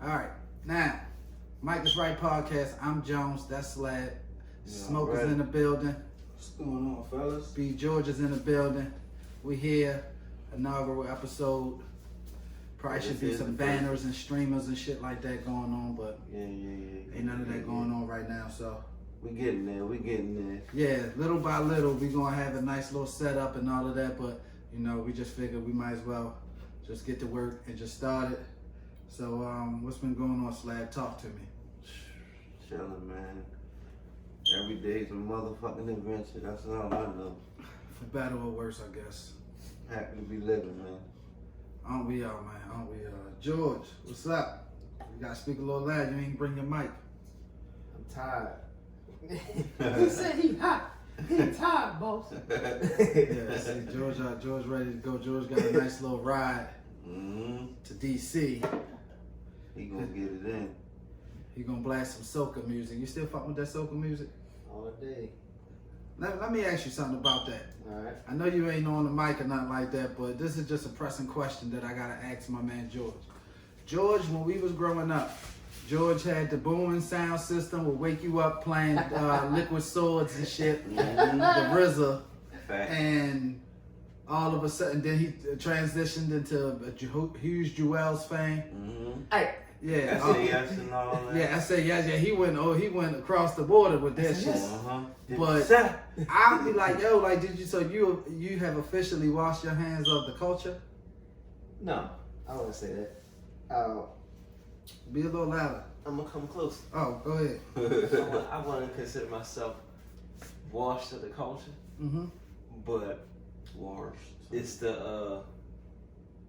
All right. Now, Mike is Right podcast. I'm Jones. That's Slad. Smoke is in the building. What's going on, fellas? B. George is in the building. We here. Inaugural episode. Probably should be some banners and streamers and shit like that going on, but ain't none of that going on right now. So we getting there. Yeah, little by little, we gonna have a nice little setup and all of that. But you know, we just figured we might as well just get to work and just start it. So what's been going on, Slab? Talk to me. Chilling, man. Every day's a motherfucking adventure. That's all I know. For better or worse, I guess. Happy to be living, man. Aren't we all, man? Aren't we all? George, what's up? You gotta speak a little loud. You ain't bring your mic. I'm tired. He said he hot. He tired, boss. Yeah, see, George ready to go. George got a nice little ride to DC. He gonna get it in. He gonna blast some soca music. You still fucking with that soca music? All day. Let me ask you something about that. All right. I know you ain't on the mic or nothing like that, but this is just a pressing question that I gotta ask my man George. George, when we was growing up, George had the booming sound system, would wake you up playing Liquid Swords and shit, the RZA, and all of a sudden, then he transitioned into huge Jewel's fame. Hey. Yeah, SAS and all that. Yeah, SAS. Yeah, he went across the border with that shit. But I'll be like, yo, like, did you? So you have officially washed your hands of the culture? No, I wouldn't say that. Be a little louder. I'm gonna come close. Oh, go ahead. I wouldn't consider myself washed of the culture, but it's the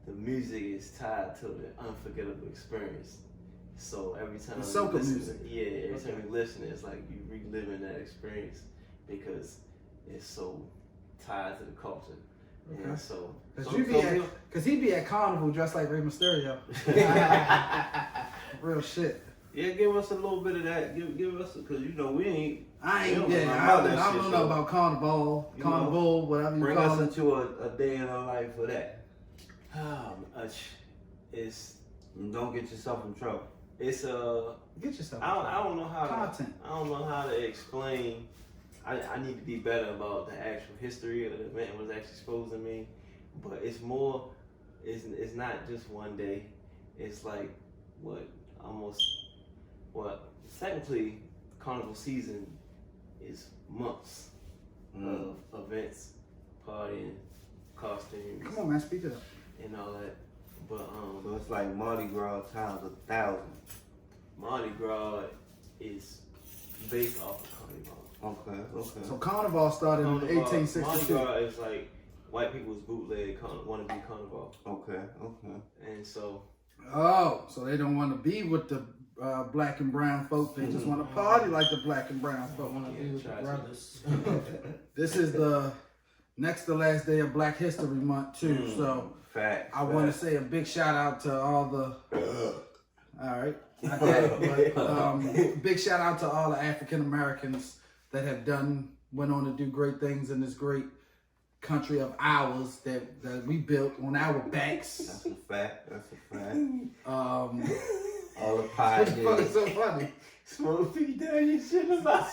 music is tied to the unforgettable experience. So every time the soca music. Every time you listen, it's like you reliving that experience because it's so tied to the culture. Okay. And so, cause he be at Carnival dressed like Rey Mysterio. Real shit. Yeah, give us a little bit of that. Give us, cause you know we ain't. I don't know about Carnival, whatever you bring call us it. into a day in our life for that. It's don't get yourself in trouble. It's Get yourself. I don't know how content. I don't know how to explain. I need to be better about the actual history of the event and what's actually supposed to mean. But it's more. It's not just one day. It's like technically carnival season is months of events, partying, costumes. Come on, man, speak it up. And all that. But So it's like Mardi Gras times 1,000. Mardi Gras is based off of Carnival. Okay. So Carnival started in 1862. Mardi Gras is like white people's bootleg wanna be Carnival. Okay. And so So they don't want to be with the black and brown folk. They just want to party like the black and brown folk. Want to be with the brothers. This is the next to last day of Black History Month too. So I want to say a big shout out to all the. All right. Big shout out to all the African Americans that have went on to do great things in this great country of ours that we built on our backs. That's a fact. All the pioneers. It's so funny. smoke feet down your shit about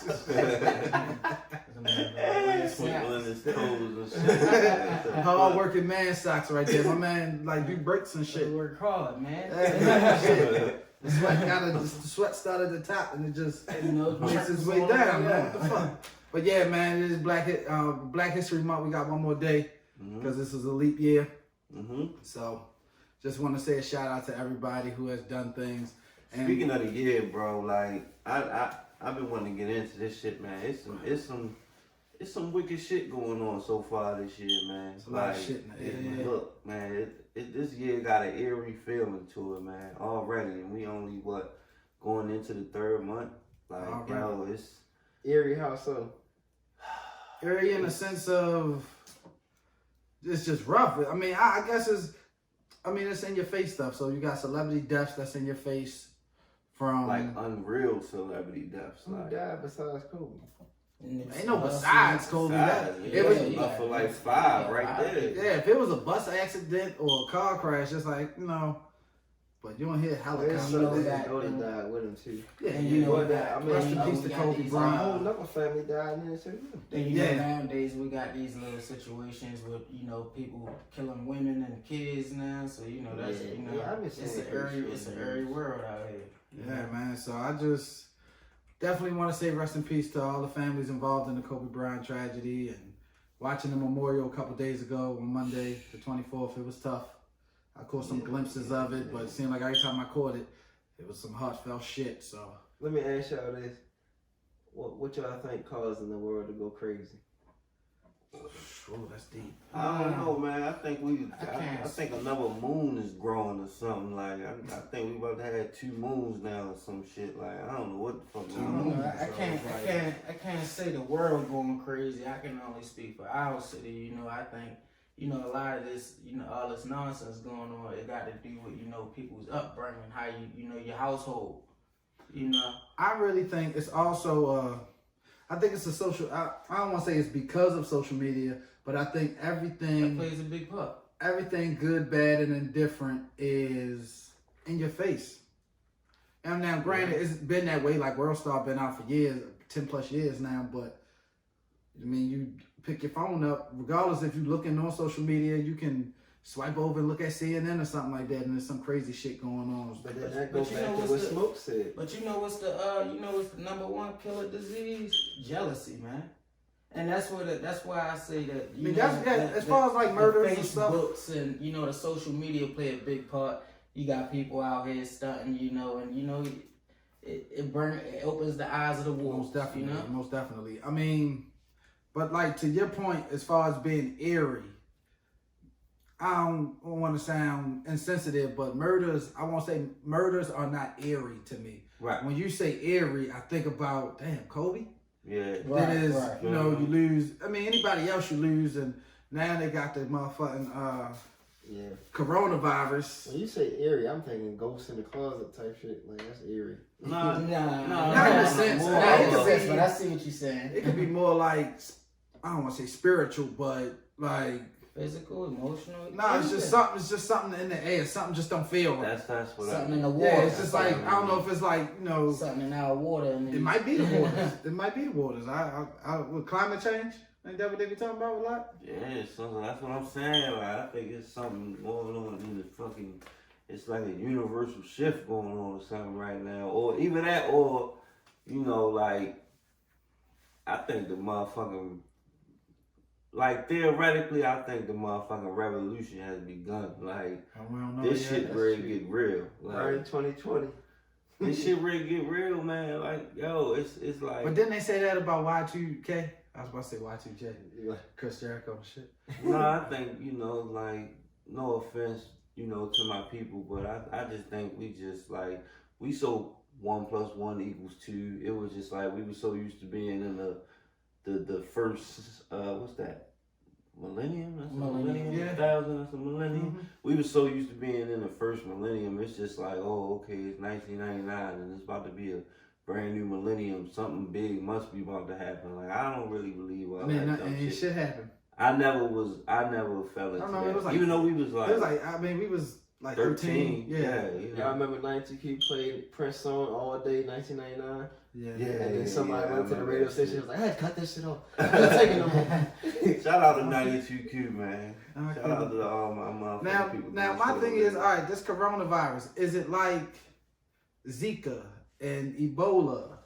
Twinkling his toes and shit. Hard working man socks right there. My man like do breaks and shit. work hard, man. The sweat started at the top and it just makes its way down, man. What the fuck? But yeah, man, it is Black History Month. We got one more day because this is a leap year. So just want to say a shout out to everybody who has done things. And speaking of the year, bro, like I've been wanting to get into this shit, man. It's some wicked shit going on so far this year, man. It's a lot of shit in the air. Look, man, this year got an eerie feeling to it, man, already, and we only going into the third month. Like, yo, it's eerie. How so? Eerie in the sense of it's just rough. I mean, I guess it's in your face stuff. So you got celebrity deaths that's in your face from like unreal celebrity deaths. Who died besides Kobe? Ain't no besides Kobe. It was enough for like 5 right there. Yeah, if it was a bus accident or a car crash, it's like, But you don't hear There's helicopters. some know that that, daughter and- died with him too. Yeah, And you know But that. I mean, rest in we peace to got Kobe these, My Bryant. whole another family died in there too. And you Yeah. know, nowadays we got these little situations with, you know, people killing women and kids now. So, you know, that's, you know, I've been seeing it's an airy world out here. Yeah, man. So I just definitely want to say rest in peace to all the families involved in the Kobe Bryant tragedy. And watching the memorial a couple days ago on Monday, the 24th, it was tough. I caught some glimpses of it, but it seemed like every time I caught it, it was some heartfelt shit. So Let me ask y'all this: what y'all think causing the world to go crazy? oh, that's deep. I don't know, man. I think can't I think another moon is growing or something. Like I think we about to have 2 moons now or some shit. Like I don't know what the fuck. I don't know. I can't say the world going crazy. I can only speak for our city. You know, I think, you know, a lot of this, you know, all this nonsense going on, it got to do with, you know, people's upbringing, how you know, your household, you know. I really think it's also, I think it's a social, I don't want to say it's because of social media, but I think That everything plays a big part. good, bad, and indifferent is in your face. And now, granted, it's been that way, like World Star been out for years, 10 plus years now, but I mean, you pick your phone up, regardless if you're looking on social media, you can swipe over and look at CNN or something like that, and there's some crazy shit going on. But then that But goes you back know to what's what the- Smoke said. But you know what's the number one killer disease? Jealousy, man. And that's why I say that. You I mean, know, that's, yeah, as far as like murders and stuff. Facebooks and, you know, the social media play a big part. You got people out here stunting, you know, and you know, it opens the eyes of the wolves. Most definitely, you know. most definitely. I mean, but like to your point, as far as being eerie, I don't want to sound insensitive, but I won't say murders are not eerie to me. Right. When you say eerie, I think about, damn, Kobe. Yeah. Right, That is, right. you know, you lose. I mean, anybody else you lose, and now they got the motherfucking Yeah. coronavirus. When you say eerie, I'm thinking ghosts in the closet type shit. Like that's eerie. Nah, Not Not in a sense. more- Nah, it could be- but I see what you're saying. It could be more like, I don't want to say spiritual, but like, Physical, emotional. no, it's just something. It's just something in the air. Something just don't feel right. That's what Something I in the water. Yeah, it's just like, I don't know if it's like, you know, something in our water. And it might be the waters. It might be the waters. With climate change, ain't that what they be talking about a lot? Yeah, so that's what I'm saying. Like, I think it's something going on in the fucking. It's like a universal shift going on or something right now, or even that, or you know, like I think the motherfucking. Like theoretically, I think the motherfucking revolution has begun. Like We don't know this yet. shit That's ready true. get real. Right in Like 2020. this shit ready get real, man. Like yo, it's like. But didn't they say that about Y2K? I was about to say Y2J. Yeah. Chris Jericho and shit. No, I think, you know, like, no offense, you know, to my people, but I just think we just, like, we so 1 + 1 = 2. It was just like, we were so used to being in the first, what's that? Millennium? That's a millennium? Yeah. 1000? That's a millennium? Mhm. We were so used to being in the first millennium. It's just like, oh, okay, it's 1999 and it's about to be a brand new millennium. Something big must be about to happen. Like, I don't really believe all I mean, that dumb and shit happened. I never fell into I don't know, that. it was like- Even though we was like, It was like, I mean, we was like 13. Yeah, you Y'all know. remember 92Q played Prince song all day 1999? Yeah. And then somebody yeah, went to I the remember radio that station shit. and was like, hey, cut this shit off. I'm not taking no more. Shout out to 92Q, man. Okay. Shout out to all my motherfucking Now, people. now my thing is, all right, this coronavirus, is it like Zika and Ebola?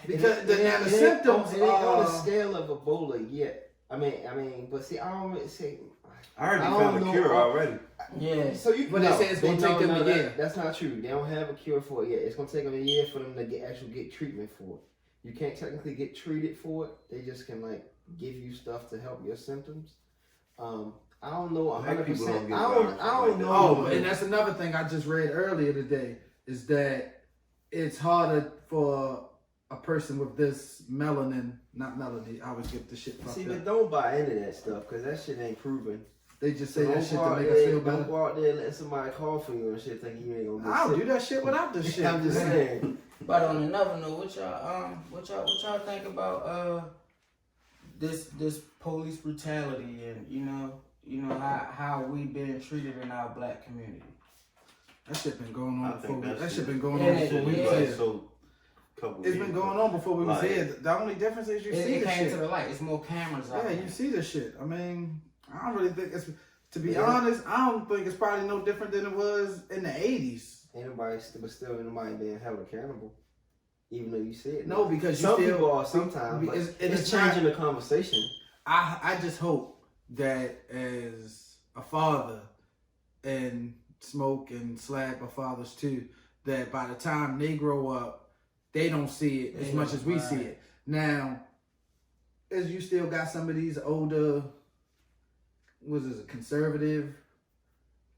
Because the symptoms it ain't on the are- scale of Ebola yet. I mean, but see, I don't really say. I heard I you don't found a know, cure already. Yeah. So you, But they say it's gonna take them a year. That's not true. They don't have a cure for it yet. It's gonna take them a year for them to get treatment for it. You can't technically get treated for it. They just can like give you stuff to help your symptoms. I don't know Black 100%. people don't get I don't viruses know. like that. Oh, and that's another thing I just read earlier today is that it's harder for a person with this melanin, not melody. I always get the shit fucked See, up. but don't buy into that stuff because that shit ain't proven. They just say So that don't shit go to out make there- us feel better. Don't go out there and let somebody call for you and shit thinking you ain't gonna get I don't sick. do that shit without this shit. I'm just saying. But on another note, what y'all think about this police brutality and you know how we been treated in our black community? That shit been going I on before. think That shit been going Yeah, on That before shit we is was like here. so couple It's years been going ago. on before we was Like- here. The only difference is you see It the came shit. to the light. It's more cameras out Yeah, there. you see the shit. I mean, I don't really think it's. To be Yeah. honest, I don't think it's probably no different than it was in the '80s. But still ain't nobody being held accountable, even though you see it. No, because you some still, people are sometimes. But it's changing the conversation. I just hope that as a father and Smoke and Slab are fathers too, that by the time they grow up, they don't see it as much as we see it. Now, as you still got some of these older, conservative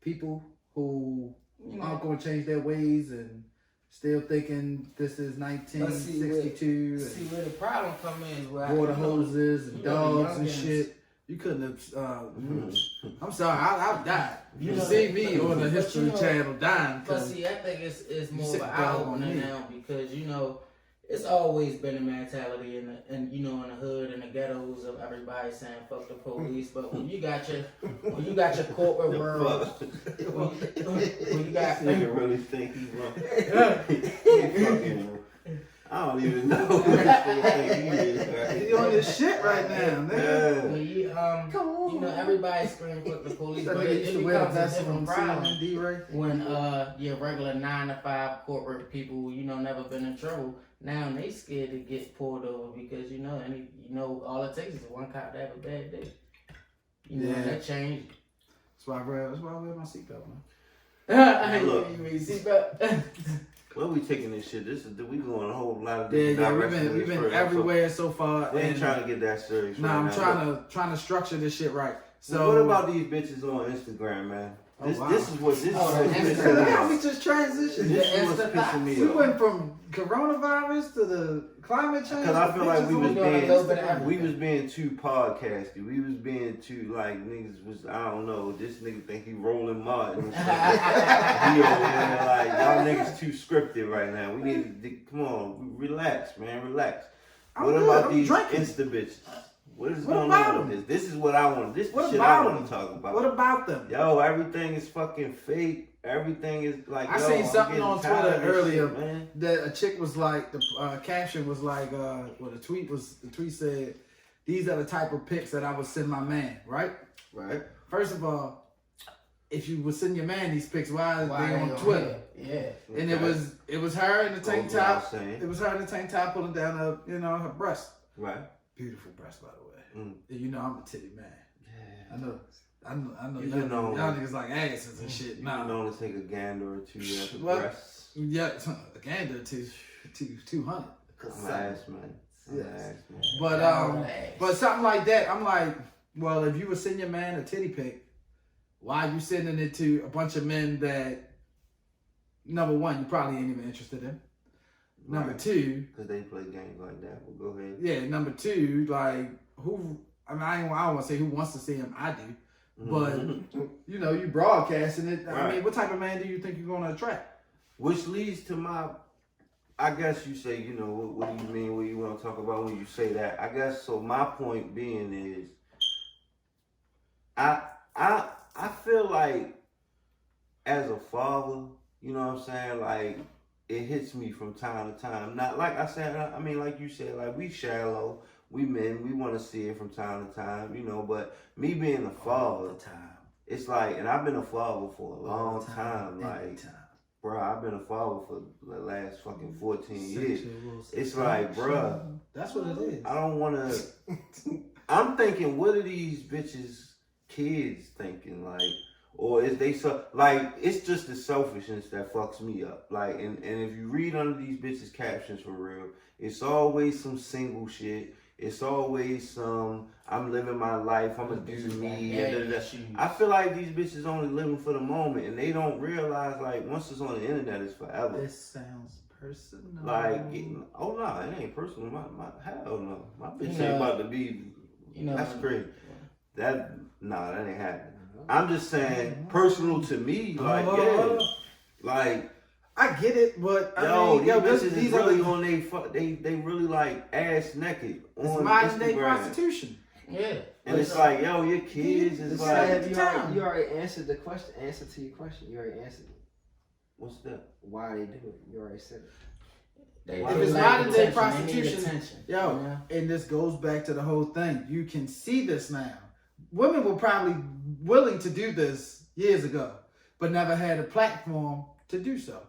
people who aren't going to change their ways and still thinking this is 1962 See where the problem come in is where water hoses and you know, the dogs and youngins- shit. You couldn't have. I'm sorry, I've died. You You know, see me on the but History you know- Channel dying. But 'cause see, I think it's more of sick an dog eye on opener me. now because it's always been a mentality in the in the hood and the ghettos of everybody saying fuck the police. But when you got your corporate world, when you got Nigga really think he wrong. He fucking. I don't even know what this nigga think he is. Right? You on this shit right now, nigga. Yeah. when you everybody screaming fuck the police, That but nigga it used to wear the becomes a vest different on problem CNN, D-Ray. when your regular 9 to 5 corporate people never been in trouble. Now they scared to get pulled over because all it takes is one cop to have a bad day. Yeah. That changed. That's why I wear my seatbelt, man. Look. You mean seatbelt? Where we taking this shit? We going a whole lot of Yeah, different we've directions been further, everywhere so far. So we ain't and- trying to get that serious. Nah, right I'm now. trying to structure this shit right. So So what about these bitches on Instagram, man? Oh, This wow. this is what's Oh, pissing Instagram. me How we off. just transitioned? This The is what's Insta pissing me We off. went from coronavirus to the climate change. Because I feel like we was doing a little bit of everything. being too podcasty. We was being too like niggas was I don't know. This nigga think he rolling mud. And shit. He over there like y'all niggas too scripted right now. We need to come on, relax, man, relax. I'm What good, about I'm these drinking. Insta bitches? What is What going about on with this? This is what I want. This is What the shit about I want them? to talk about. What about them? Yo, everything is fucking fake. Everything is like. I yo, seen I'm something getting on tired Twitter of this earlier shit, man. that a chick was like, the caption was like, the tweet said, these are the type of pics that I would send my man, right? Right. First of all, if you would send your man these pics, why are Why they they on Twitter? here? Yeah. And it was her in the tank Goes without top. saying. It was her in the tank top pulling down her, her breast. Right. Beautiful breast, by the way. Mm. And I'm a titty man. Yeah. I know. You Y'all, know- y'all niggas like asses and shit. You Nah. know to take a gander or two at the What? breasts. Yeah, a gander to 200. I'm an ass man. I'm an Yes. ass man. But something like that, I'm like, well, if you would send your man a titty pic, why are you sending it to a bunch of men that, number one, you probably ain't even interested in. Number two, Because they play games like that. Well, go ahead. yeah, number two, like, who, I mean, I don't want to say who wants to see him, I do. But, you broadcasting it. I Right. mean, what type of man do you think you're going to attract? Which leads to I guess you say, what do you mean? What you want to talk about when you say that? I guess, so my point being is, I feel like as a father, you know what I'm saying? Like, it hits me from time to time. Not like I said, I mean, like you said, like we shallow, we men, we want to see it from time to time, but me being a father, it's like, and I've been a father for a long time, like, bro, I've been a father for the last fucking 14 years. It's like, bro, That's what it is. I don't want to. I'm thinking, what are these bitches' kids thinking? Like, or is they so like? It's just the selfishness that fucks me up. Like, and if you read under these bitches' captions for real, it's always some single shit. It's always some I'm living my life. I'm gonna do me. I feel like these bitches only living for the moment, and they don't realize like once it's on the internet, it's forever. This sounds personal. Like, oh no, it ain't personal. My hell no. My bitch ain't about to be. That's crazy. That ain't happening. I'm just saying, personal to me, like like. I get it, but These really on they really like ass naked on it's modern day Instagram. prostitution. Yeah. And it's like, yo, your kids is like. You already answered the question. Answer to your question. You already answered it. What's that? Why they do it? You already said it. They If it's like modern day attention, they need prostitution, attention, yo, you know? and this goes back to the whole thing. You can see this now. Women were probably willing to do this years ago, but never had a platform to do so.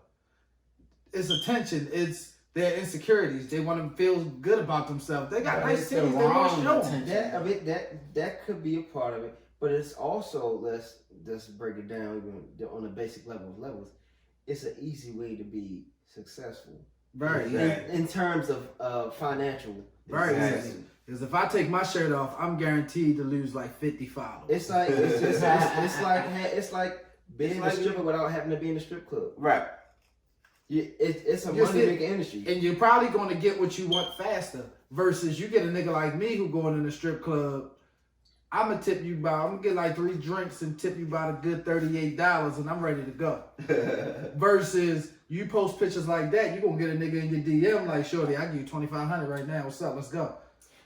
It's attention. It's their insecurities. They want to feel good about themselves. They got But nice it's the titties. They want to wrong show them. attention. That could be a part of it, but it's also let's break it down even on a basic level of levels. It's an easy way to be successful, Right. Exactly. in terms of financial. Right. Exactly. Because if I take my shirt off, I'm guaranteed to lose like 50 followers. It's like it's like being It's like a stripper without having to be in a strip club. Right. It's a You money see- making industry. And you're probably going to get what you want faster versus you get a nigga like me who going in the strip club. I'm going to get like 3 drinks and tip you about a good $38 and I'm ready to go. Versus you post pictures like that, you're going to get a nigga in your DM like, shorty, I give you $2,500 right now. What's up? Let's go.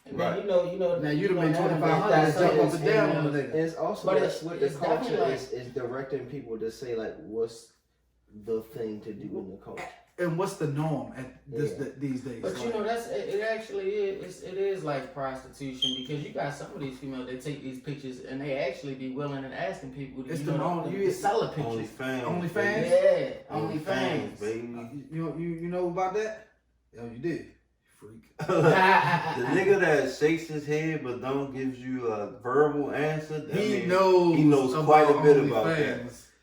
And then, you know. Now you'd have made nowadays, $2,500 that's jump up it. and down on the And nigga. it's also But that's what the it's culture definitely is directing people to say like what's the thing to do in the culture. And what's the norm at these days? But you know, it actually is. It is like prostitution because you got some of these females that take these pictures and they actually be willing and asking people to It's you the know norm. to sell a picture. OnlyFans? Yeah, OnlyFans. baby. You know about that? Yo, you did. Freak. The nigga that shakes his head but don't gives you a verbal answer. He knows quite a bit OnlyFans. about that.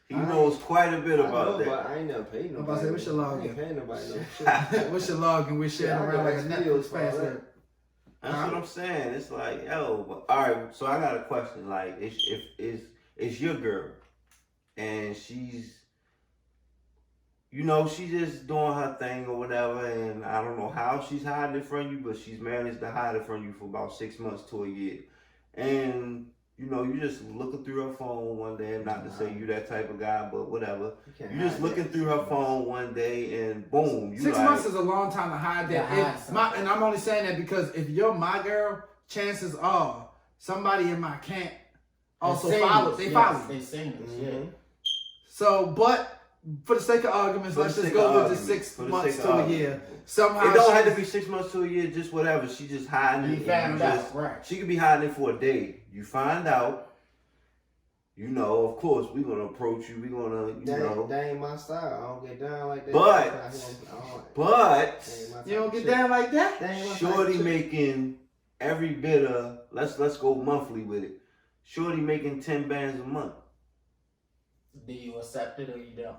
He knows quite a bit about that. But I ain't never paid nobody. I'm about to say, what's your login? I ain't paying nobody no shit. What's your login? We're sharing Yeah, I around got like a videos Netflix for all password. That's what I'm saying. It's like, yo, but, all right. So I got a question. Like, it's your girl, and she's, you know, she's just doing her thing or whatever, and I don't know how she's hiding it from you, but she's managed to hide it from you for about 6 months to a year, and you know, you just looking through her phone one day. Not to say you that type of guy, but whatever. can't You just hide looking that. through her phone one day, and boom, you 6 like, months is a long time to hide that. To hide something. And I'm only saying that because if you're my girl, chances are somebody in my camp also follows. They follow you. They seen us, yeah. So, but for the sake of arguments, let's just go with the 6 months to a year. Somehow it don't have to she's- be 6 months to a year, just whatever. She just hiding You it. found and out, right? She could be hiding it for a day. You find out. You know, of course, we're gonna approach you. We're gonna, That ain't my style. I don't get down like that. But You don't get down like that? That ain't my Shorty type of shit. making every bit of let's go monthly with it. Shorty making 10 bands a month. Do you accept it or you don't?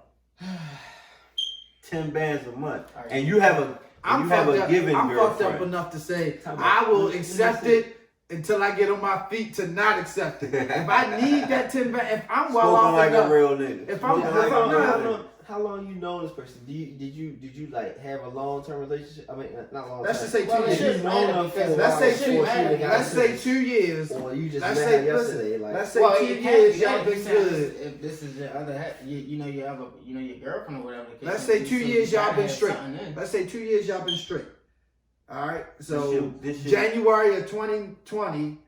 10 bands a month, All right. and you have a I'm given fucked up girlfriend. enough to say Talk about- I will let me accept see. it until I get on my feet to not accept it. If I need that 10 back, if I'm well Spoken off like enough, a real nigga. If I'm- Spoken if like I'm a not- real nigga. How long you know this person? Did you like have a long term relationship? I mean, not long. let's just say 2 Well, years. shit, You known man, her because for a Let's while say before two. she got Let's say into 2 years. it. Or you just Let's met say her yesterday. listen. Like, Let's say Well, 2 it can't years. be Y'all that been because good. If this is your other, you know, you have a, you know, your girlfriend or whatever. the case Let's may say be, 2 so years you y'all gotta been have straight. something in. Let's say 2 years y'all been straight. All right. So This shit- January of 2020,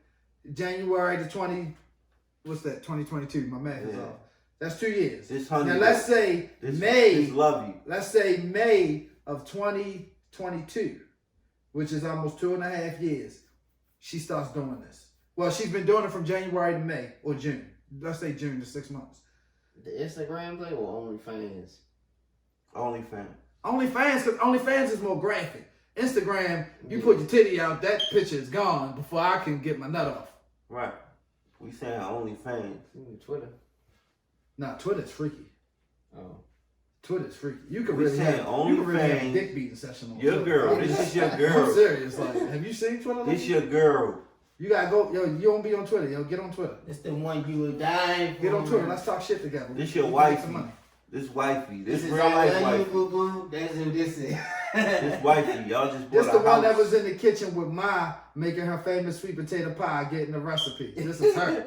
January to 2022. My math is Yeah. off. That's 2 years. This Now honey. let's say this, May. This love you. Let's say May of 2022, which is almost 2.5 years. She starts doing this. Well, she's been doing it from January to May or June. Let's say June to 6 months. the Instagram thing or OnlyFans? OnlyFans. OnlyFans, because OnlyFans is more graphic. Instagram, you put your titty out, that picture is gone before I can get my nut off. Right. We saying OnlyFans. Twitter. Nah, Twitter's freaky. Oh. Twitter's freaky. You can We really saying have a OnlyFans, dick beating session on your Twitter. girl. This is your girl. I'm serious. Like, have you seen Twitter? This your girl. You gotta go, yo. You don't be on Twitter, yo. Get on Twitter. It's the one you would die for. Get on Twitter. Let's talk shit together. This your We can wifey. make some money. This wifey. This This is real all life you, wifey. boo boo. That's who this is. This wifey. Y'all just bought This a the one house. that was in the kitchen with Ma making her famous sweet potato pie, getting the recipe. This is her.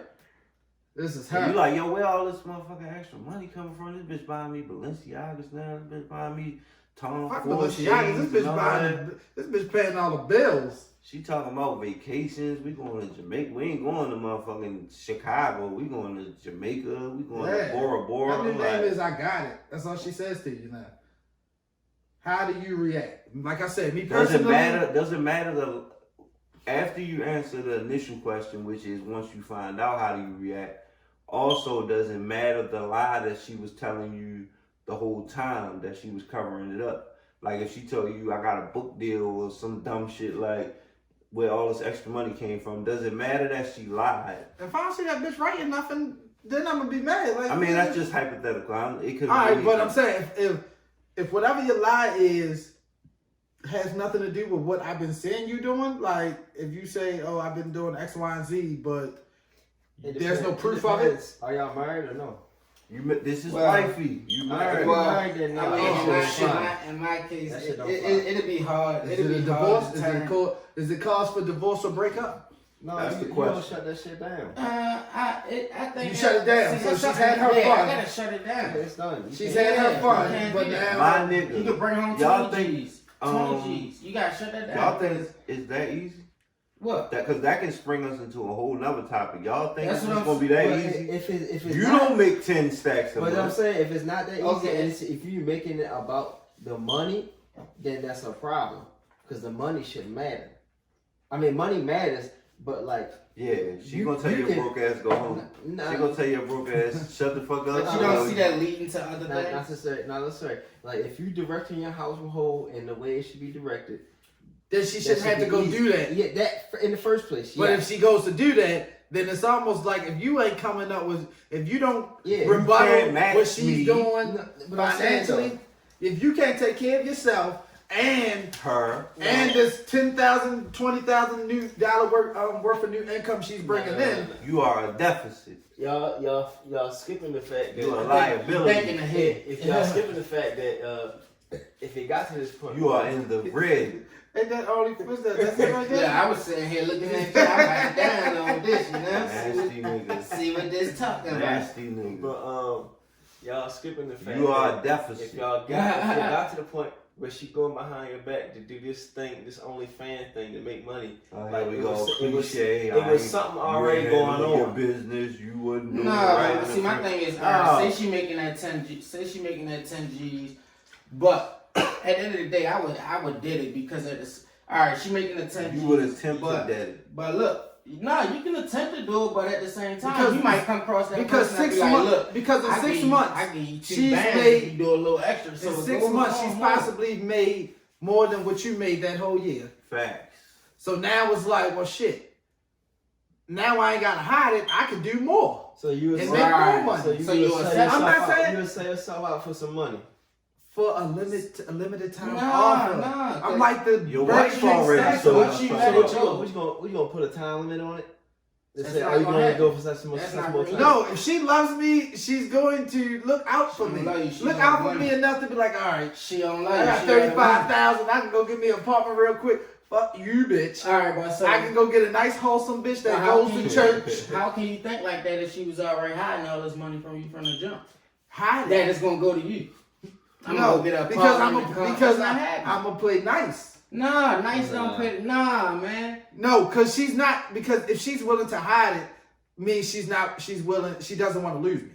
This is And her. you like, yo, where all this motherfucking extra money coming from? This bitch buying me Balenciagas now. This bitch buying me Tom Fuck Ford Balenciaga. shades This and all that. this bitch paying all the bills. She talking about vacations. We going to Jamaica. We ain't going to motherfucking Chicago. We going to Jamaica. We going to Bora Bora. Her new I'm name like, is I Got It. That's all she says to you now. How do you react? Like I said, me personally. Doesn't matter after you answer the initial question, which is once you find out how do you react. Also, doesn't matter the lie that she was telling you the whole time that she was covering it up. Like if she told you I got a book deal or some dumb shit like where all this extra money came from, does it matter that she lied? If I don't see that bitch writing nothing, then I'm gonna be mad. Like, I mean, that's just hypothetical. It could. All right, but I'm saying if whatever your lie is has nothing to do with what I've been seeing you doing, like if you say, "Oh, I've been doing X, Y, and Z," but there's no proof of it. Are y'all married or no? This is wifey. You married. Then I mean, in my case, it'll be hard. Is it a divorce? Is it cause for divorce or breakup? No, that's the you question. don't shut that shit down. I think you shut it down. So she's had her fun. I gotta shut it down. It's done. She's had her fun, but now my nigga, you can bring home 20 G's. 20 G's. You gotta shut that down. Y'all think is that easy? What? Because that can spring us into a whole nother topic. Y'all think That's it's what gonna be that But easy? if it's You not, don't make 10 stacks a But I'm month. saying if it's not that easy, Okay. and if you're making it about the money, then that's a problem. Because the money shouldn't matter. I mean, money matters, but like. Yeah, she gonna tell your broke ass go home. She gonna tell your broke ass shut the fuck up. But you don't see that leading to other Not things. necessarily. Like if you directing your household in the way it should be directed, then she shouldn't have to go do that. Yeah, that in the first place. But yeah. if she goes to do that, then it's almost like if you ain't coming up with, if you don't Yeah. rebuttal can't match what she's me. doing No, but I'm saying, financially, if you can't take care of yourself and her. and this $10,000, $20,000 new dollar worth of new income she's bringing in, You are a deficit. Y'all skipping the fact that You are a liability. Thinking ahead. if y'all skipping the fact that if it got to this point, You are in the red. ain't that only what's that? That's it right there. Yeah, I was sitting here looking at you. I write down on this, you know. Nasty nigga. See what this talking about. Nasty nigga. But y'all skipping the fact You are a that deficit. if y'all got to the point where she going behind your back to do this thing, this OnlyFans thing to make money. Oh, Like, here we it go. was- Cliche. it was something already you going handling your on. business. You wouldn't do it No, right. see, my thing is, say she making that 10 G, say she making that 10 G's, but at the end of the day, I would did it because of this. All right, she making the 10 G's. You would attempt but, that. But look, nah, you can attempt to do it, but at the same time, Because- you might come across that because person and 6 be like, months. look, Because in I 6 give you- months, I give you 2 she's bands made- if you do a little extra. So in it's 6 going months, on she's more. possibly made more than what you made that whole year. Facts. So now it's like, well, shit. Now I ain't gotta hide it. I can do more. So you would And say, make more Right. money. so you So would you sell accept- yourself I'm not out- saying- you would sell yourself out for some money. For a limited time Nah, offer. nah, I'm like the Your Burger wife King already stack. sold What us you from let So it something. go. what you gonna put a time limit on it? They That's say, not are you gonna gonna happen. go for such more That's such not more gonna time? No, if she loves me, she's going to look out for She me. don't love you, she Look don't out for want me you. enough to be like, all right, She don't like I you. got She don't like 35,000. I can go get me an apartment real quick. Fuck you, bitch. you. All right, but so I can go get a nice wholesome bitch that how goes can to you- church. How can you think like that if she was already hiding all this money from you from the jump? Hide That it. is gonna go to you. I'm No, gonna go get a because apartment in the car. because That's not happening. I'm gonna play nice. Nah, nice Nah. don't pay. Nah, man. No, because she's not. Because if she's willing to hide it, means she's not. She's willing. She doesn't want to lose me.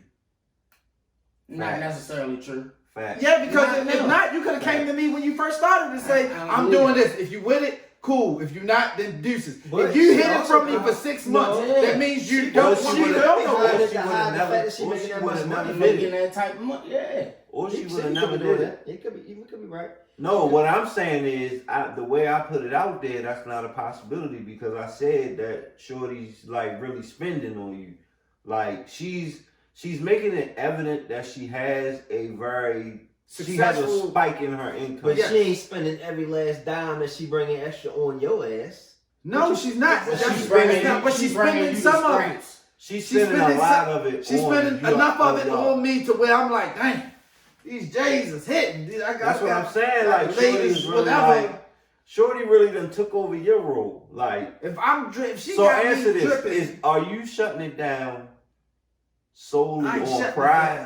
Not Facts. necessarily true. Facts. Yeah, because Not if now. not, you could have came to me when you first started and say, I don't "I'm believe doing it. this." If you with it, cool. If you're not, then deuces. But if you she hid it also from me for 6 months, yeah. that means you She- don't she want me to would've- know she no would've- more. she would've hide the never- fact that she or making she that would've much never money. did Making that type of money, yeah. Or she You would could have be never doing did it. that. It could be right. No, what I'm saying is, the way I put it out there, that's not a possibility because I said that Shorty's like really spending on you. Like she's making it evident that she has a she has a Successful- spike in her income. But Yes. she ain't spending every last dime that she bringing extra on your ass. No, she's not. But That's she's bringing not. you- But she's bringing spending you some the of it. scraps. She's She's spending a spending lot some- of it. She's on spending you, enough of it y'all. on me to where I'm like, dang, these J's is hitting. Dude, That's what I'm saying. Like Shorty ladies, is really whatever. like, Shorty really done took over your role. Like, If she so got answer me this: dripping, are you shutting it down solely I ain't on shutting pride? it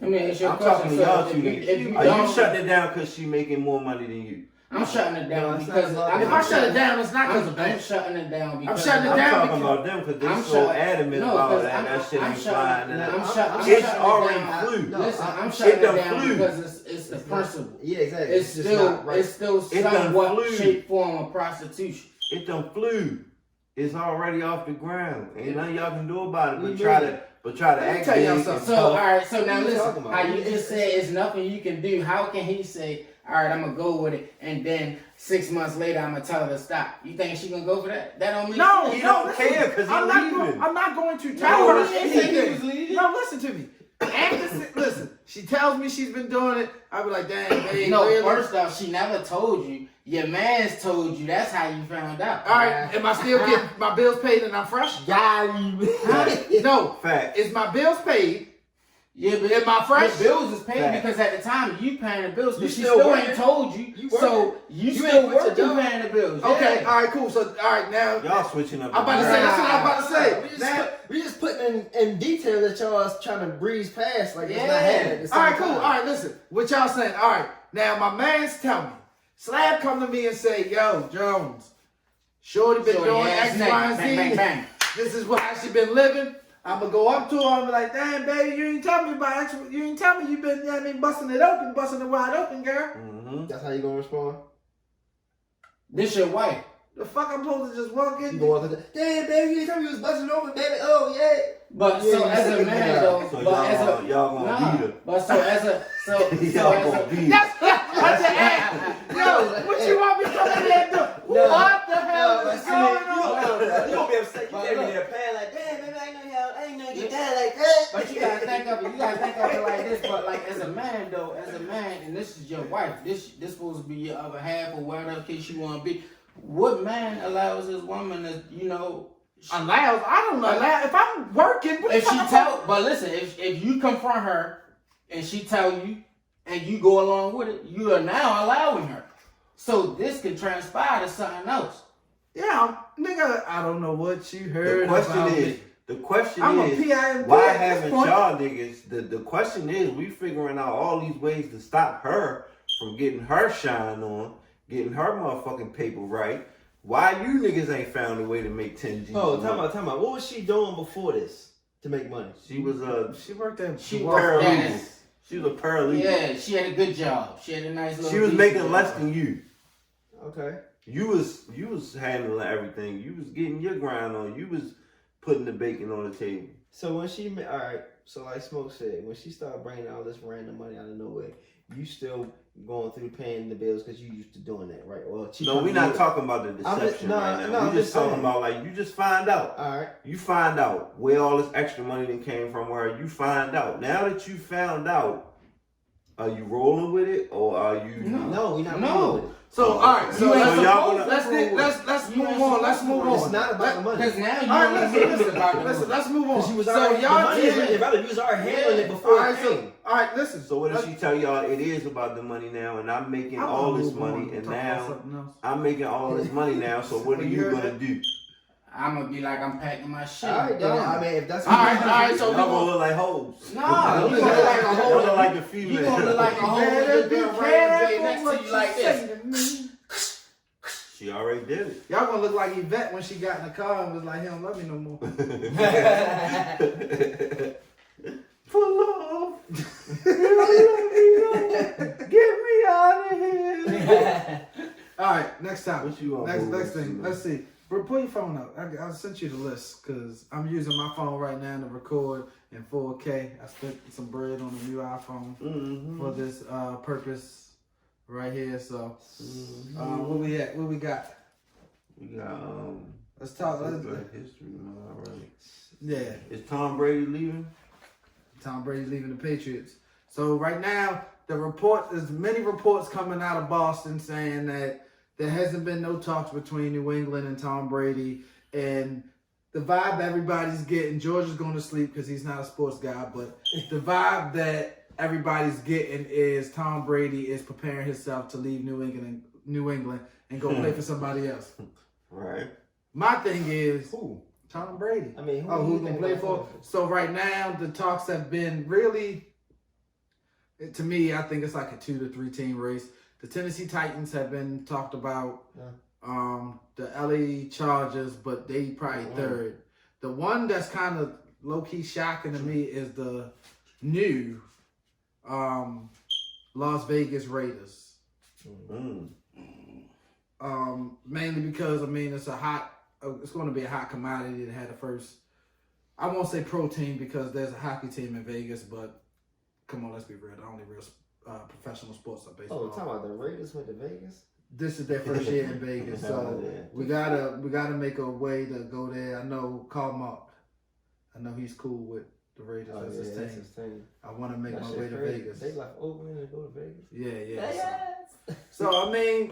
down. I mean, it's your I'm question. talking to y'all two If niggas. you Are you don't- shutting it down because she making more money than you? I'm shutting it down No, it's because not. If I shut it down, it's not because of I'm that. shutting it down because shutting it I'm down talking because- about them because they I'm so shut- adamant no, about 'cause that. That shit ain't flying. I'm And shutting it's it already down. flew. Listen, I'm It shutting it done down flew. because it's the principle. Yeah, exactly. It's just still not right. it's still It done somewhat flew. shape form of prostitution. It done flew. It's already off the ground. Ain't nothing y'all can do about it We but try made to Let me act tell y'all big something. and So tough. all right, so now What you listen, talking about? how you just said it's nothing you can do. How can he say, all right, I'm gonna go with it, and then 6 months later I'm gonna tell her to stop? You think she gonna go for that? That don't make No, sense. He no, don't listen, care 'cause he I'm not leaving. I'm not going to No, tell her he ain't say he was anything. leaving. No, listen to me. Listen, she tells me she's been doing it. I be like, dang, babe, No, really? first off, she never told you. Your man's told you. That's how you found out. All right, am I still getting my bills paid and I'm fresh? No, Fact. is my bills paid? Yeah, but Am I fresh? the bills is paid Fact. because at the time you paying the bills, You but she still still working. ain't told you. You So working. you You still ain't quit your working job. paying the bills. Okay, Yeah. all right, cool. So, all right, now Y'all switching up. I'm about to say. That's what I'm about to say. Now, We just putting in detail that y'all is trying to breeze past like it's not Yeah. happening at the same all right, cool. time. All right, listen. What y'all saying? All right, now my man's tell me. Slab come to me and say, "Yo, Jones, Shorty been So, doing yeah, X, snake. Y, and Bang, bang, Z. bang. This is what how she been living. I'm gonna go up to her and be like, damn, baby, you ain't tell me about X. You ain't tell me you been, busting it open, busting it wide open, girl. Mm-hmm. That's how you gonna respond? This your wife. The fuck I'm supposed to just walk in? You go up to the, damn, baby, you didn't tell me you was busting open, baby. Oh, yeah. But Yeah, so you as said a that. man though, So but as y'all a gonna nah, beat her. but so as a so Y'all as gonna a beat her. That's what the ass. Yo, what you want me to come in here and do? No. What the hell No, is I going mean, on? you gonna be upset. You But came in look. there paying like, damn, baby, I ain't know you down like that. But you gotta think of it like this. But like as a man though, and this is your wife. This supposed to be your other half or whatever case you want to be. What man allows his woman to Allows? I don't allow. If I'm working, what the if fuck she I'm tell? But listen, if you confront her and she tell you and you go along with it, you are now allowing her. So this could transpire to something else. Yeah, nigga, I don't know what you heard The question about is, me. the question I'm a is, PIMP why at this haven't point. y'all niggas? The question is, we figuring out all these ways to stop her from getting her shine on, getting her motherfucking paper right. Why you niggas ain't found a way to make 10 G's? Oh, time out. What was she doing before this to make money? She was She worked at She the worked paralegal. at She was a paralegal. Yeah, she had a good job. She had a nice little. She was decent making job. less than you. Okay. You was handling everything. You was getting your grind on. You was putting the bacon on the table. So when she, all right, so like Smoke said, when she started bringing all this random money out of nowhere, you still going through paying the bills because you used to doing that, right? Well, she No, come we're to not you. talking about the I'm just- deception no, right now. no, We're I'm just just talking saying. about like you just find out. All right. You find out where all this extra money that came from. Where you find out. Now that you found out, are you rolling with it or are you? No, we're not No. rolling with it. So, all right, so You ain't let's supposed to let's You move ain't on. Let's supposed move to. on. It's not about the money. Because now you All right, only listen, hear about the listen, money. let's move on. Because you was So already, the y'all money is did. irrelevant. You was already handling it All before right, it so came. all right, listen. So what did she tell y'all? It is about the money now, and I'm making I all wanna this move on money, and and talk about now something else. I'm making all this money now. So what are You you heard gonna that? do? I'm gonna be like I'm packing my shit. All right, Done. then. I mean, if that's All right, so Y'all gonna look like hoes. Nah, you Y'all gonna look like a Y'all hoe. look like the You female. gonna look like a hoe with Better the be girl right careful next to what you you like say this. to me. She already did it. Y'all gonna look like Yvette when she got in the car and was like, he don't love me no more. Pull off. Get me out of here. All right, next time. What you on? Next thing. Let's see. Bro, pull your phone up. I sent you the list because I'm using my phone right now to record in 4K. I spent some bread on the new iPhone for this purpose right here. So, what we at? What we got? We got Let's talk. Black History Month already. Yeah, Is Tom Brady leaving? Tom Brady's leaving the Patriots. So right now, there's many reports coming out of Boston saying that there hasn't been no talks between New England and Tom Brady, and the vibe everybody's getting, George is going to sleep because he's not a sports guy, but the vibe that everybody's getting is Tom Brady is preparing himself to leave New England and go play for somebody else. Right. My thing is, Who? Tom Brady. I mean, Who's going to play for? So right now, the talks have been really To me, I think it's like a 2 to 3 team race. The Tennessee Titans have been talked about. The LA Chargers, but they probably third. The one that's kind of low key shocking to me is the new Las Vegas Raiders. Mainly because it's it's going to be a hot commodity to have the first. I won't say pro team because there's a hockey team in Vegas, but come on, let's be real. The only real professional sports are baseball. Oh, talking about the Raiders went to Vegas. This is their first year in Vegas, so we gotta make a way to go there. I know Carl Mark. I know he's cool with the Raiders. That's his team. I want to make my way to Vegas. They like Oakland to go to Vegas. Yeah. Yes. So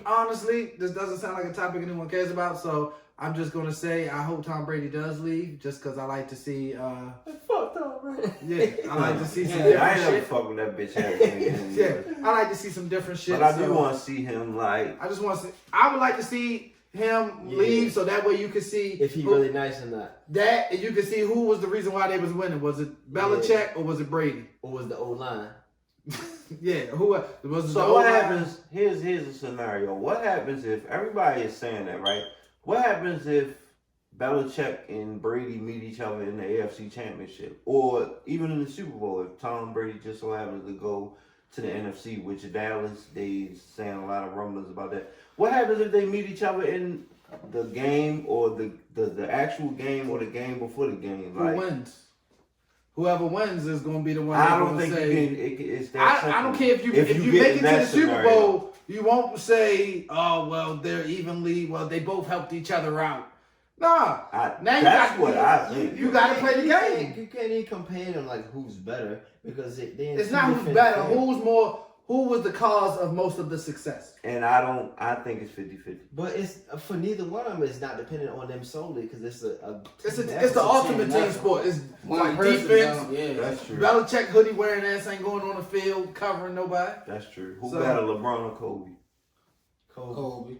honestly, this doesn't sound like a topic anyone cares about. So I'm just gonna say I hope Tom Brady does leave, just because I like to see. Fuck Tom Brady. Yeah, I like to see some I different ain't never shit. fuck with that bitch ass. Yeah, I like to see some different shit. But I do want to see him like. I just want to see. I would like to see him leave, so that way you can see if he really nice or not. That, and you can see who was the reason why they was winning. Was it Belichick or was it Brady? Or was the O-line? Yeah, who was it? So what happens? Here's a scenario. What happens if everybody is saying that, right? What happens if Belichick and Brady meet each other in the AFC Championship, or even in the Super Bowl? If Tom Brady just so happens to go to the NFC, which Dallas, they saying a lot of rumblings about that. What happens if they meet each other in the game, or the actual game, or the game before the game? Who wins? Whoever wins is going to be the one. I don't think it's that simple. I don't care if you make it to the Super Bowl, you won't say, oh well, they're evenly. Well, they both helped each other out. Nah, I think. You got to play the game. You can't even compare them like who's better because it's not who's better. Who was the cause of most of the success? And I think it's 50-50. But it's for neither one of them. It's not dependent on them solely because it's it's the ultimate team sport. It's like defense. Yeah, that's true. Belichick hoodie wearing ass ain't going on the field covering nobody. That's true. Who better, LeBron or Kobe? Kobe.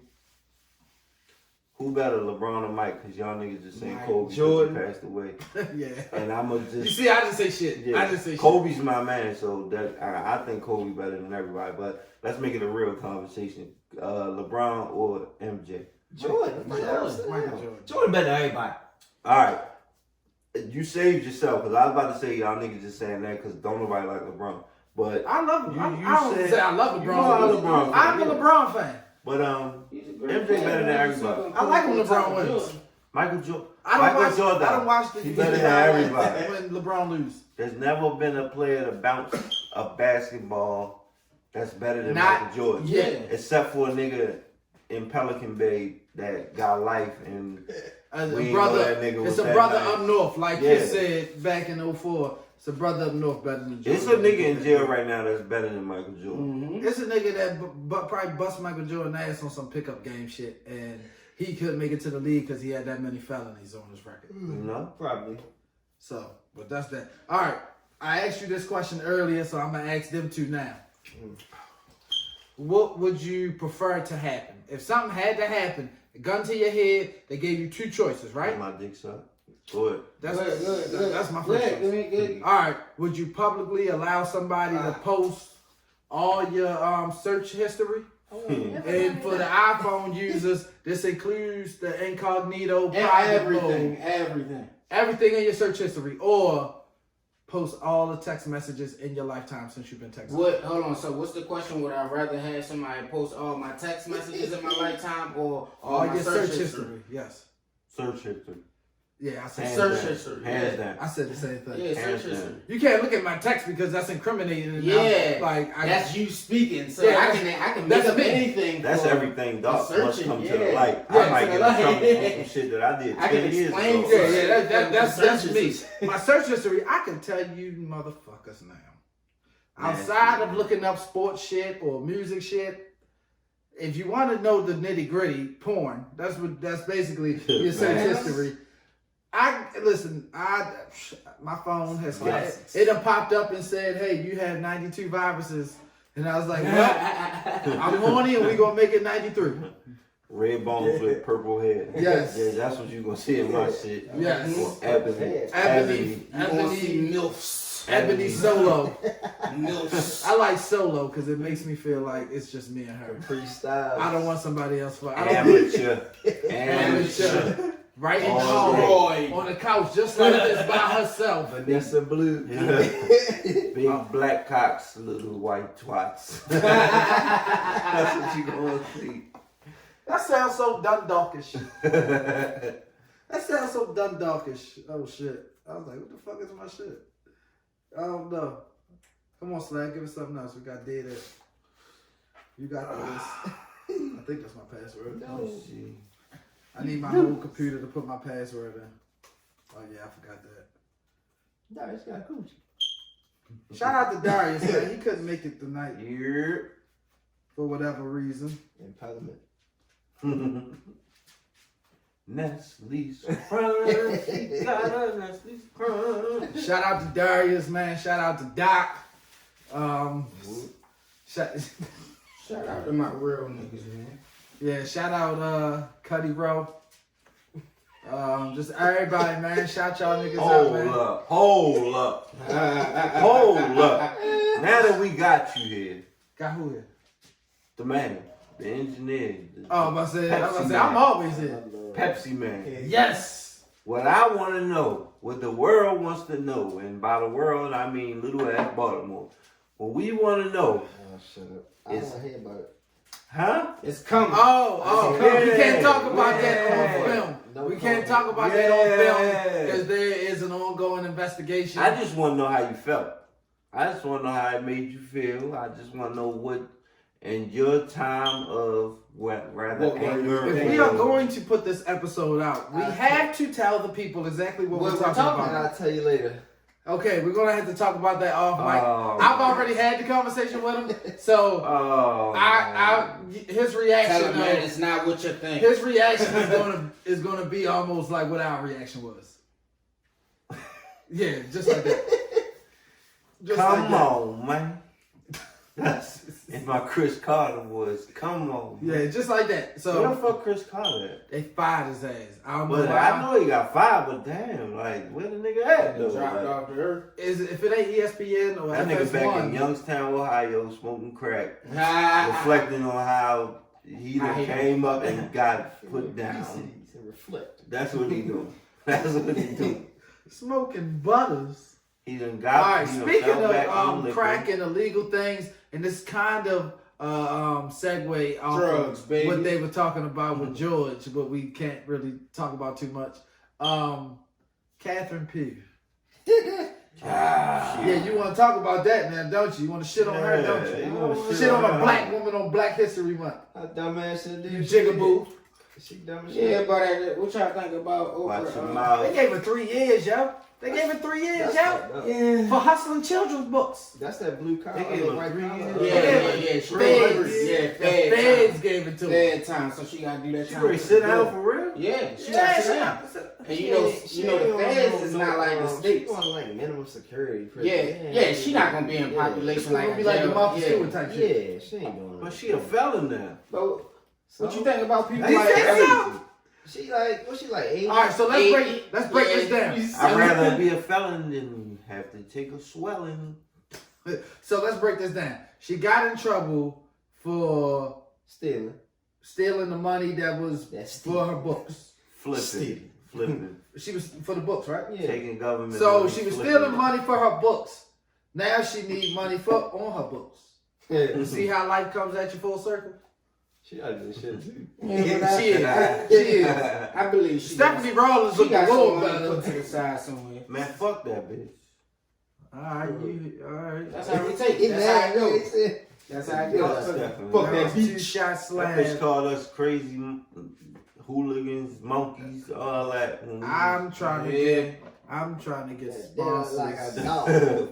Who better, LeBron or Mike? Because y'all niggas just saying Kobe Jordan passed away. Yeah. And I'm going to just... You see, I didn't say shit. Yeah, I didn't say Kobe's my man, so that I think Kobe better than everybody. But let's make it a real conversation. LeBron or MJ? Jordan. Michael Jordan. Jordan better than everybody. All right. You saved yourself, because I was about to say y'all niggas just saying that because don't nobody like LeBron. But I love him. You I don't say I love LeBron. You are a LeBron fan. I'm a LeBron fan. But MJ better than everybody. I like when LeBron wins. Michael Jordan. I don't watch the He better than everybody. when LeBron loses. There's never been a player to bounce a basketball that's better than Michael Jordan. Yeah. Except for a nigga in Pelican Bay that got life and it's a brother up north, like you said back in 2004. It's a brother up north better than Jordan. It's a nigga in jail right now that's better than Michael Jordan. Mm-hmm. It's a nigga that probably bust Michael Jordan ass on some pickup game shit, and he couldn't make it to the league because he had that many felonies on his record. You know? Probably. So, but that's that. All right. I asked you this question earlier, so I'm going to ask them two now. What would you prefer to happen? If something had to happen, a gun to your head, they gave you two choices, right? My dick suck. Go ahead. That's my first choice. All right. Would you publicly allow somebody to post all your search history? And for the iPhone users, this includes the incognito, private mode, everything in your search history, or post all the text messages in your lifetime since you've been texting. Hold on. So what's the question? Would I rather have somebody post all my text messages in my lifetime or all your search history? Yes. Search history. Yeah, I said search history. Hands down. I said the same thing. Yeah, search history. You can't look at my text because that's incriminating. Yeah, that's you speaking. So I can make up anything. That's everything. Dog must come to the light. Yeah, I might get in trouble for some shit that I did 10 years ago. That's me. My search history, I can tell you motherfuckers now. Outside of looking up sports shit or music shit, if you want to know the nitty gritty, porn. That's basically your search history. My phone has it done popped up and said, "Hey, you have 92 viruses," and I was like, "Well, I'm horny, and we gonna make it 93." Red bones with purple hair. Yes. Yeah, that's what you gonna see in my shit. Yes. Ebony. You gonna see MILFs. Ebony Solo. No. I like Solo because it makes me feel like it's just me and her. Freestyle. I don't want somebody else for. Amateur. Right in Oh, home on the couch, just like this by herself. Vanessa Blue. Big black cocks, little white twats. That's what you gonna see. That sounds so Dundalkish. That sounds so Dundalkish. Oh shit! I was like, what the fuck is my shit? I don't know. Come on, Slag, give us something else. We got data. You got this. I think that's my password. No. I need my whole computer to put my password in. Oh yeah, I forgot that. Darius got coochie. Shout out to Darius, man. He couldn't make it tonight Here. for whatever reason. In Parliament. Nestle's crunch. She got a Nestle's crunch. Shout out to Darius, man. Shout out to Doc. Shout out to my real niggas, man. Yeah, shout out Cuddy Rowe. Just everybody, man. Shout y'all niggas out, man. Hold up. Now that we got you here, Got who here? the man, the engineer, I'm always here. Pepsi man. Yes. What I want to know, what the world wants to know, and by the world I mean little ass Baltimore. What we want to know, Oh, shut up. I don't want to hear about it. huh? It's coming. We can't talk about that Yeah. on film. No We can't comment. talk about that on film because there is an ongoing investigation. I just want to know how you felt. I just want to know how it made you feel. I just want to know what, in your time of what, rather What were anger. you If we are going to put this episode out, we have to tell the people exactly what we're talking And about. I'll tell you later. Okay, we're gonna have to talk about that off mic. Oh, I've already had the conversation with him, so his reaction. Tell him, man, though, it's not what you think. his reaction is gonna be almost like what our reaction was. Yeah, just like that. Just come like that. on, man. That's in my Chris Carter voice. Come on. Yeah, just like that. Where the So fuck Chris Carter at? they fired his ass. I don't know But why. I know he got fired, but damn, like, where the nigga at, though? Dropped Like, off the earth. If it ain't ESPN or that nigga back in FS1, Youngstown, Ohio, smoking crack, Ah. reflecting on how he How done he- came up and got put He down. said reflect. That's what he do. That's what he do. smoking butters. He done All got. right, he done speaking fell back on of liquor. crack and illegal things, and this kind of segue off Drugs, of baby. what they were talking about with George, but we can't really talk about too much. Catherine P. Ah, Yeah, you want to talk about that now, don't you? You want to shit on her, don't Yeah, you? you wanna Shit on a her. black woman on Black History Month. That dumbass shit, You dude. jigaboo. She dumb as Yeah, shit. but what y'all think about Watch your Oprah? mouth. They gave her 3 years, yo. They gave her 3 years, That's yo, fucked up. Yeah. for hustling children's books. That's that blue collar. They gave her white 3 collar. years. Yeah. She Feds. the The feds gave it to her. Fed time, so she gotta do that She time. ready to sit down for real? Yeah, she gotta sit down. And you know the feds is not like the She states. going like minimum security. prison. Yeah, she not gonna be in Yeah. population It's like gonna be like the jail. Martha Yeah. Stewart type shit. Yeah, she ain't doing But that. she a felon now. But So, what you think about people He like said that? so. She like, what she like, 80? All right, so let's break this down. I'd rather be a felon than have to take a swelling. So let's break this down. She got in trouble for Stealing. stealing the money that was That's for her books. Flipping. She was for the books, right? Yeah. Taking government So money, she was flipping stealing it. money for her books. Now she need money for on her books. You see how life comes at you full circle? She got good shit too. Yeah, She is. She is. I believe she Stephanie Rollins She looked a got little some money better. put to the side somewhere. Man, fuck that bitch. Alright. That's how we take it. That's how it goes. That's how it Fuck goes. Stephanie. Fuck that Two bitch. shot That slam. bitch called us crazy hooligans, monkeys, all that. I'm trying to get They're sponsors. like a dog.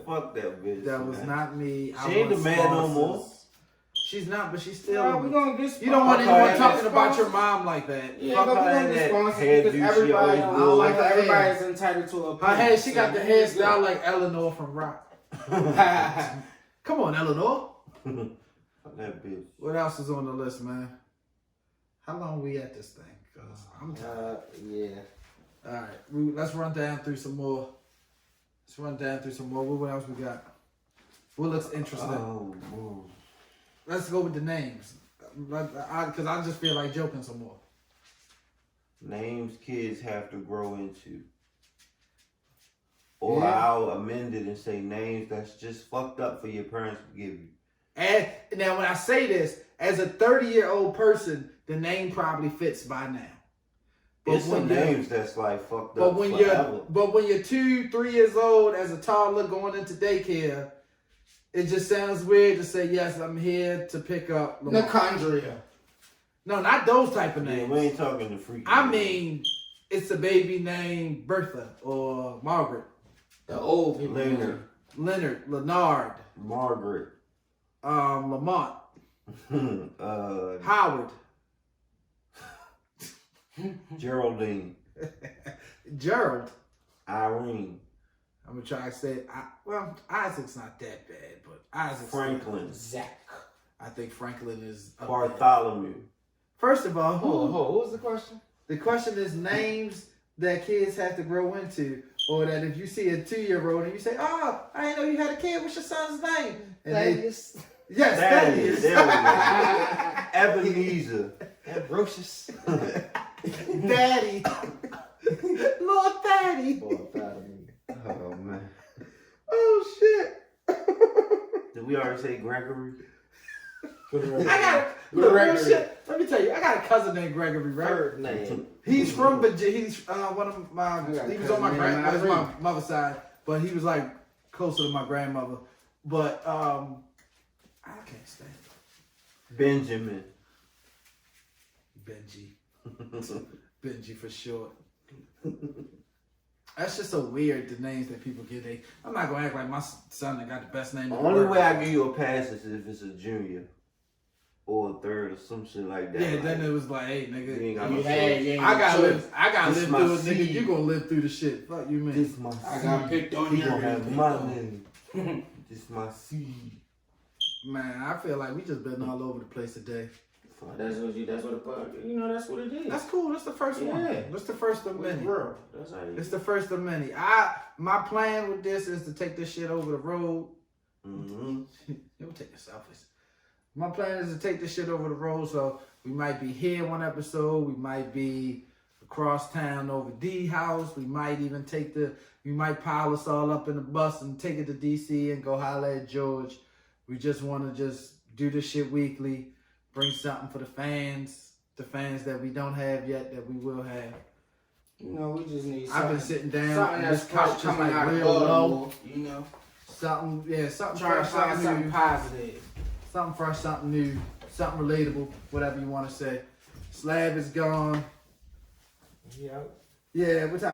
Fuck that bitch. That was man. not me. I She ain't want the man no sponsors. more. She's not, but she's still. Yeah, we gonna get You don't want Fuck her anyone and talking that about your sponsors. mom like that. Yeah, Fuck but we her gonna and get that sponsors hairdo because she everybody, always do. like her hair. everybody's entitled to a Her head, she got the opinion, so hairstyle like Eleanor from Rock. Come on, Eleanor. Fuck that bitch. What else is on the list, man? How long we at this thing? 'Cause I'm tired. Yeah. All right, let's run down through some more Let's run down through some more. What else we got? What looks interesting? Oh, Let's go with the names. Because I just feel like joking some more. names kids have to grow into. Or Yeah. I'll amend it and say names that's just fucked up for your parents to give you. And now, when I say this, as a 30-year-old person, the name probably fits by now. There's some names that's like fucked up But when forever. you're 2-3 years old as a toddler going into daycare, it just sounds weird to say, yes, I'm here to pick up Lamar. Nicondria. No, not those type of Yeah, names. we ain't talking the freaky. I mean, it's a baby named Bertha or Margaret, The old people. Leonard, Leonard, Margaret, Lamont, uh, Howard, Geraldine, Gerald. Irene, I'm gonna try to say, Isaac's not that bad, but Isaac's Franklin, Zach. I think Franklin is up there. Bartholomew. First of all, What was the question? the question is names that kids have to grow into, or that if you see a 2-year-old and you say, "Oh, I didn't know you had a kid. What's your son's name?" And Thaddeus. yes, Thaddeus. Thaddeus. There we go. Ebenezer. Ambrosius. Daddy, Lord Daddy. Boy, proud of me. Oh man. Oh shit. Did we already say Gregory? I got look, real shit. Let me tell you, I got a cousin named Gregory, right? Third name. He's from Virginia. He's one of my. got a He was on my cousin named my Irene. mother's side, but he was like closer to my grandmother. But I can't stand Benjamin. Benji. Benji for short. That's just so weird, the names that people get. I'm not gonna act like my son that got the best name. The in the only world. way I give you a pass is if it's a junior or a third or some shit like that. Yeah, like, then it was like, hey, you nigga, ain't got You no had, choice. you ain't I gotta choice. live. I gotta This live my through it, nigga. seed. You gonna live through the shit. Fuck you, man. This my I got seed. picked on You here. gonna have my name. This my seed. Man, I feel like we just been all over the place today. That's what that's what it is. That's cool. That's the first one. Yeah. That's the first of It's many. real. That's how you. It's the first of many. My plan with this is to take this shit over the road. Mm-hmm. You'll take the selfies. My plan is to take this shit over the road, so we might be here one episode. We might be across town over D house. We might even we might pile us all up in the bus and take it to DC and go holler at George. We just want to just do this shit weekly, bring something for the fans that we don't have yet that we will have. You know, we just need. I've been something- sitting down Something on this that's couch just coming like out of real Baltimore, low. you know. Something Trying to fresh, find something new. positive. Something fresh, something new, something relatable, whatever you want to say. Slab is gone. Yeah. Yeah, what time?